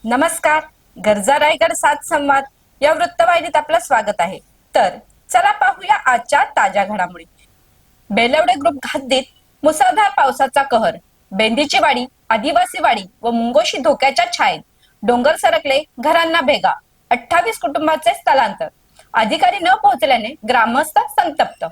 नमस्कार. गरजा रायगड सात संवाद या वृत्तवाहिनीत आपलं स्वागत आहे. तर चला पाहूया आजच्या ताज्या घडामोडी. बेलवडे ग्रुप हद्दीत मुसळधार पावसाचा कहर. बेंदीची वाडी, आदिवासी वाडी व मुंगोशी धोक्याच्या छायेत. डोंगर सरकले, घरांना भेगा. 28 कुटुंबाचे स्थलांतर. अधिकारी न पोहोचल्याने ग्रामस्थ संतप्त.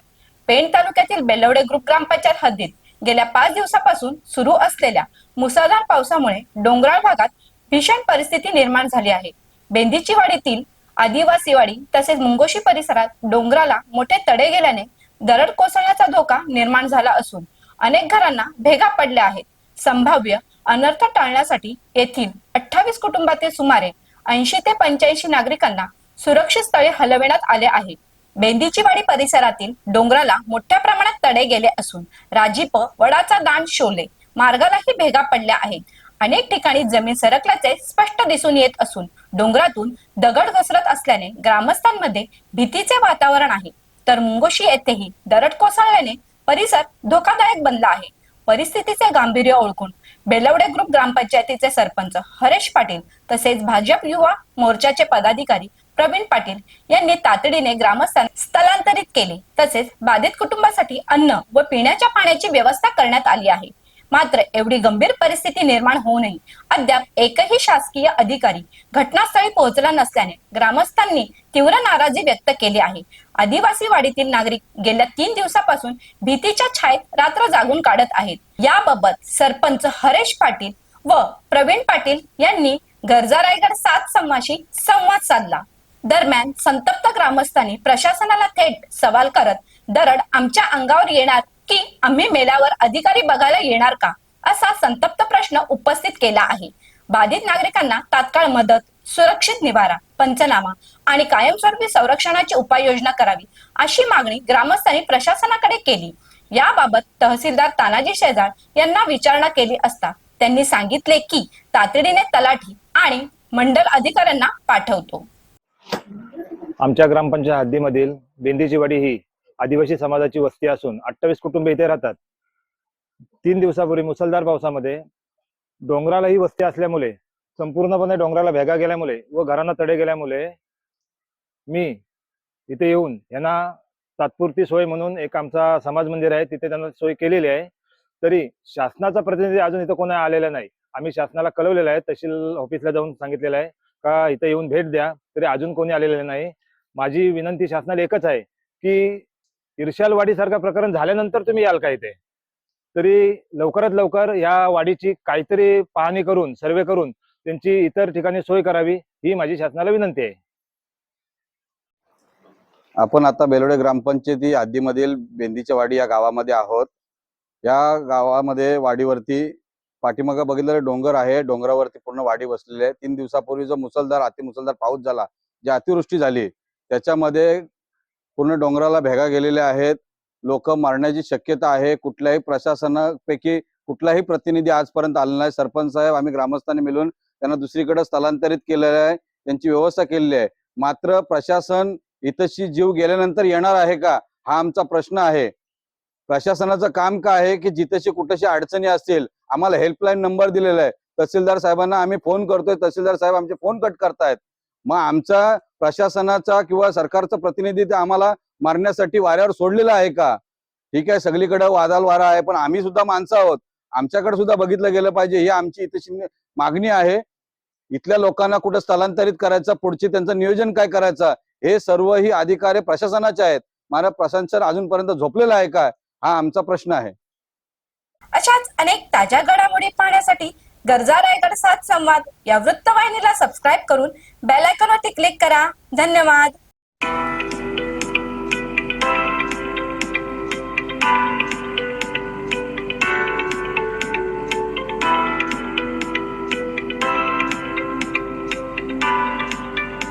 पेण तालुक्यातील बेलवडे ग्रुप ग्रामपंचायत हद्दीत गेल्या 5 दिवसापासून सुरू असलेल्या मुसळधार पावसामुळे डोंगराळ भागात भीषण परिस्थिती निर्माण झाली आहे. बेंदीची वाडीतील आदिवासी वाडी तसेच मुंगोशी परिसरात डोंगराला मोठे तडे गेल्याने दरड कोसळण्याचा धोका निर्माण झाला असून अनेक घरांना भेगा पडल्या आहेत. संभाव्य अनर्थ टाळण्यासाठी येथील 28 कुटुंबातील सुमारे 80 ते 85 नागरिकांना सुरक्षित स्थळी हलविण्यात आले आहे. बेंदीची वाडी परिसरातील डोंगराला मोठ्या प्रमाणात तडे गेले असून राजीप, वडाचा दांड, शोले मार्गालाही भेगा पडल्या आहेत. अनेक ठिकाणी जमीन सरकल्याचे स्पष्ट दिसून येत असून डोंगरातून दगड घसरत असल्याने ग्रामस्थांमध्ये भीतीचे वातावरण आहे. तर मुंगोशी येथेही दरड कोसळल्याने परिसर धोकादायक बनला आहे. परिस्थितीचे गांभीर्य ओळखून बेलवडे ग्रुप ग्रामपंचायतीचे सरपंच हरेश पाटील तसेच भाजप युवा मोर्चाचे पदाधिकारी प्रवीण पाटील यांनी तातडीने ग्रामस्थांना स्थलांतरित केले. तसेच बाधित कुटुंबासाठी अन्न व पिण्याच्या पाण्याची व्यवस्था करण्यात आली आहे. मात्र एवढी गंभीर परिस्थिती निर्माण होऊनही अद्याप एकही शासकीय अधिकारी घटनास्थळी पोहोचला नसल्याने ग्रामस्थांनी तीव्र नाराजी व्यक्त केली आहे. आदिवासी वाडीतील नागरिक गेल्या 3 दिवसापासून भीतीच्या छायेत रात्र जागून काढत आहेत. याबाबत सरपंच हरेश पाटील व प्रवीण पाटील यांनी गरजा रायगड सात संवाशी संवाद साधला. दरम्यान संतप्त ग्रामस्थांनी प्रशासनाला थेट सवाल करत दरड आमच्या अंगावर येणार की आम्ही मेल्यावर अधिकारी बघायला येणार का असा संतप्त प्रश्न उपस्थित केला आहे. बाधित नागरिकांना तात्काळ मदत, सुरक्षित निवारा, पंचनामा आणि कायमस्वरूपी संरक्षणाची उपाययोजना करावी अशी मागणी ग्रामस्थांनी प्रशासनाकडे केली. याबाबत तहसीलदार तानाजी शेजाळ यांना विचारणा केली असता त्यांनी सांगितले की तातडीने तलाठी आणि मंडल अधिकाऱ्यांना पाठवतो. आमच्या ग्रामपंचायत हद्दीमधील बेंदीची वाडी ही आदिवासी समाजाची वस्ती असून 28 कुटुंबे इथे राहतात. 3 दिवसापूर्वी मुसळधार पावसामध्ये डोंगराला ही वस्ती असल्यामुळे संपूर्णपणे डोंगराला भेगा गेल्यामुळे व घरांना तडे गेल्यामुळे मी इथे येऊन यांना तात्पुरती सोय म्हणून एक आमचा समाज मंदिर आहे तिथे त्यांना सोय केलेली आहे. तरी शासनाचा प्रतिनिधी अजून इथं कोणी आलेला नाही. आम्ही शासनाला कळवलेलं आहे, तहसील ऑफिसला जाऊन सांगितलेलं आहे का इथे येऊन भेट द्या, तरी अजून कोणी आलेलं नाही. माझी विनंती शासनाला एकच आहे की इर्शालवाडी सारखं प्रकरण झाल्यानंतर तुम्ही याल का इथे, तरी लवकरात लवकर या वाडीची काहीतरी पाहणी करून सर्वे करून त्यांची इतर ठिकाणी सोय करावी ही माझी शासनाला विनंती आहे. आपण आता बेलवडे ग्रामपंचायती हद्दीमधील बेंदीच्या वाडी या गावामध्ये आहोत. या गावामध्ये वाडीवरती पाठीमागं बघितलं डोंगर आहे, डोंगरावरती पूर्ण वाडी बसलेली आहे. 3 दिवसापूर्वी जो अतिमुसळधार पाऊस झाला, जी अतिवृष्टी झाली त्याच्यामध्ये पूर्ण डोंगराला भेगा गेलेल्या आहेत. लोक मरण्याची शक्यता आहे. कुठल्याही प्रशासनापैकी कुठलाही प्रतिनिधी आजपर्यंत आलेला नाही. सरपंच साहेब आम्ही ग्रामस्थांनी मिळून त्यांना दुसरीकडे स्थलांतरित केलेलं आहे, त्यांची व्यवस्था केलेली आहे. मात्र प्रशासन इथंशी जीव गेल्यानंतर येणार आहे का हा आमचा प्रश्न आहे. प्रशासनाचं काम काय आहे की जिथेशी कुठेशी अडचणी असतील आम्हाला हेल्पलाईन नंबर दिलेला आहे. तहसीलदार साहेबांना आम्ही फोन करतोय, तहसीलदार साहेब आमचे फोन कट करतायत. मग आमचा प्रशासनाचा किंवा सरकारचा प्रतिनिधी ते आम्हाला मारण्यासाठी वाऱ्यावर सोडलेला आहे का? ठीक आहे, सगळीकडे वादाल वारा आहे, पण आम्ही सुद्धा माणसं आहोत, आमच्याकडे सुद्धा बघितलं गेलं पाहिजे ही आमची इथेची मागणी आहे. इथल्या लोकांना कुठे स्थलांतरित करायचं, पुढचे त्यांचं नियोजन काय करायचं हे सर्व ही अधिकारी प्रशासनाचे आहेत. मला प्रशासन अजूनपर्यंत झोपलेलं आहे का हा आमचा प्रश्न आहे. अशाच अनेक ताज्या घडामोडी पाहण्यासाठी गरजा रायगड सात संवाद या वृत्तवाहिनीला सबस्क्राईब करून बेल आयकॉनवरती क्लिक करा. धन्यवाद.